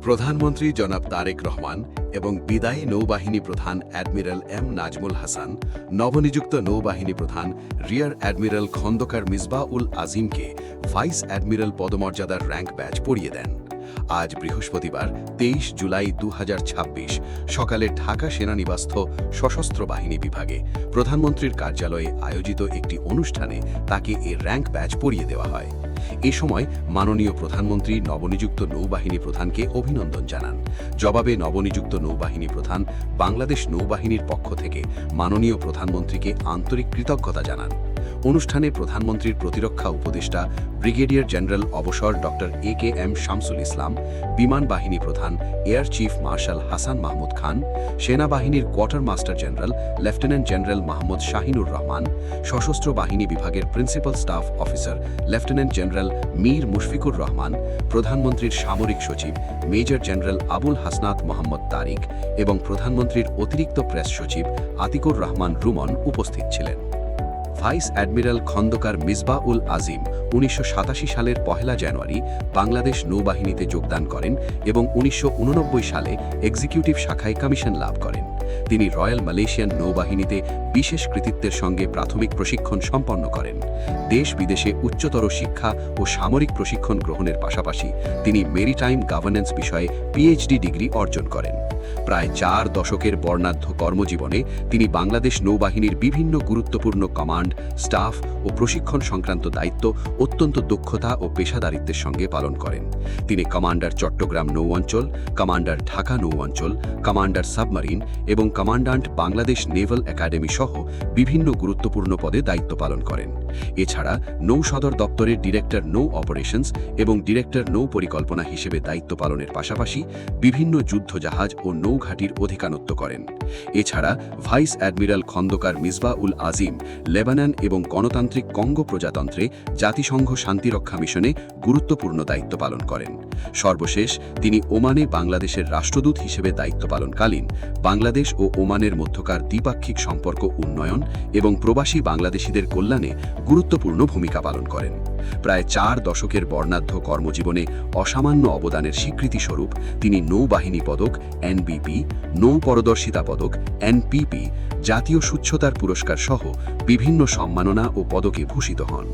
প্রধানমন্ত্রী জনাব তারেক রহমান এবং বিদায়ী নৌবাহিনী প্রধান অ্যাডমিরাল এম নাজমুল হাসান নবনিযুক্ত নৌবাহিনী প্রধান রিয়ার অ্যাডমিরাল খন্দকার মিসবাহ-উল আজিমকে ভাইস অ্যাডমিরাল পদমর্যাদার র্যাঙ্ক ব্যাজ পরিয়ে দেন। আজ বৃহস্পতিবার ২৩ জুলাই ২০২৬ সকালে ঢাকা সেনানিবাস্থ সশস্ত্র বাহিনী বিভাগে প্রধানমন্ত্রীর কার্যালয়ে আয়োজিত একটি অনুষ্ঠানে তাকে এ র্যাঙ্ক ব্যাজ পরিয়ে দেওয়া হয়। এ সময় মাননীয় প্রধানমন্ত্রী নবনিযুক্ত নৌবাহিনী প্রধানকে অভিনন্দন জানান। জবাবে নবনিযুক্ত নৌবাহিনী প্রধান বাংলাদেশ নৌবাহিনীর পক্ষ থেকে মাননীয় প্রধানমন্ত্রীকে আন্তরিক কৃতজ্ঞতা জানান। অনুষ্ঠানে প্রধানমন্ত্রীর প্রতিরক্ষা উপদেষ্টা ব্রিগেডিয়ার জেনারেল অবসর ডক্টর এ.কে.এম. শামসুল ইসলাম, বিমান বাহিনী প্রধান air chief marshal Hasan Mahmud Khan, সেনাবাহিনীর quarter master general lieutenant general Mahmud Shahinur Rahman, সশস্ত্র বাহিনী বিভাগের principal staff officer lieutenant general Mir Mushfiqur Rahman, প্রধানমন্ত্রীর সামরিক সচিব মেজর জেনারেল আবুল হাসনাত মোহাম্মদ তারিক এবং প্রধানমন্ত্রীর অতিরিক্ত প্রেস সচিব আতিকুর রহমান রুমন উপস্থিত ছিলেন। ভাইস অ্যাডমিরাল খন্দকার মিসবাহ-উল আজিম ১৯৮৭ সালের ১ জানুয়ারি বাংলাদেশ নৌবাহিনীতে যোগদান করেন এবং ১৯৮৯ সালে এক্সিকিউটিভ শাখায় কমিশন লাভ করেন। তিনি রয়্যাল মালয়েশিয়ান নৌবাহিনীতে বিশেষ কৃতিত্বের সঙ্গে প্রাথমিক প্রশিক্ষণ সম্পন্ন করেন। দেশ বিদেশে উচ্চতর শিক্ষা ও সামরিক প্রশিক্ষণ গ্রহণের পাশাপাশি তিনি মেরিটাইম গভর্নেন্স বিষয়ে পিএইচডি ডিগ্রি অর্জন করেন। প্রায় ৪ দশকের বর্ণাঢ্য কর্মজীবনে তিনি বাংলাদেশ নৌবাহিনীর বিভিন্ন গুরুত্বপূর্ণ কমান্ড, স্টাফ ও প্রশিক্ষণ সংক্রান্ত দায়িত্ব অত্যন্ত দক্ষতা ও পেশাদারিত্বের সঙ্গে পালন করেন। তিনি কমান্ডার চট্টগ্রাম নৌ অঞ্চল, কমান্ডার ঢাকা নৌ অঞ্চল, কমান্ডার সাবমারিন এবং কমান্ড্যান্ট বাংলাদেশ নেভাল একাডেমি সহ বিভিন্ন গুরুত্বপূর্ণ পদে দায়িত্ব পালন করেন। এছাড়া নৌ সদর দপ্তরের ডিরেক্টর নৌ অপারেশনস এবং ডিরেক্টর নৌ পরিকল্পনা হিসেবে দায়িত্ব পালনের পাশাপাশি বিভিন্ন যুদ্ধজাহাজ ও নৌঘাটির অধিকারত্ব করেন। এছাড়া ভাইস অ্যাডমিরাল খন্দকার মিসবাহ-উল আজিম লেবানন এবং গণতান্ত্রিক কঙ্গো প্রজাতন্ত্রে জাতিসংঘ শান্তিরক্ষা মিশনে গুরুত্বপূর্ণ দায়িত্ব পালন করেন। সর্বশেষ তিনি ওমানে বাংলাদেশের রাষ্ট্রদূত হিসেবে দায়িত্ব পালনকালীন বাংলাদেশ ও ওমানের মধ্যকার দ্বিপাক্ষিক সম্পর্ক উন্নয়ন এবং প্রবাসী বাংলাদেশিদের কল্যাণে গুরুত্বপূর্ণ ভূমিকা পালন করেন। প্রায় ৪ দশকের বর্ণাঢ্য কর্মজীবনে অসামান্য অবদানের স্বীকৃতিস্বরূপ তিনি নৌবাহিনী পদক এনবিপি, নৌ পরদর্শিতা পদক এনপিপি, জাতীয় স্বচ্ছতার পুরস্কার সহ বিভিন্ন সম্মাননা ও পদকে ভূষিত হন।